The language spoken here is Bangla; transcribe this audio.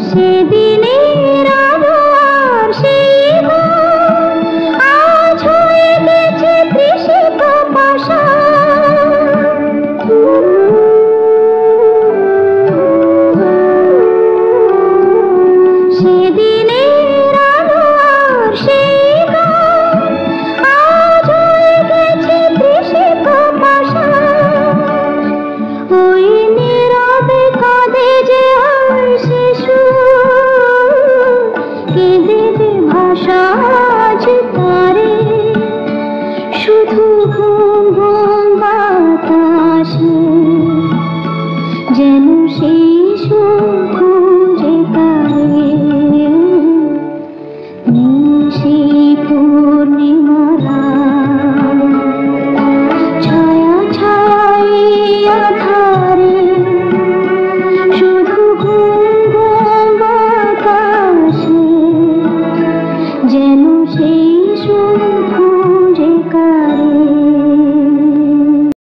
সেদিনের আলো আর সেই ঘর আজ হয়ে গেছে তৃষিত পাষাণ। সেদিনের আলো আর সেই ঘর আজ হয়ে গেছে তৃষিত পাষাণ। ওই নীরবে কাঁদে যে আর শিশু, কেঁদে দে ভাষা আজ তারে। শুধু ঘুম ঘুম বাতাসে যেন শিশু খুঁজে পারে। নিশি পূর্ণিমারা ছায়া ছায় আধারে, শুধু ঘুম ঘুম বাতাসে যেন শিশু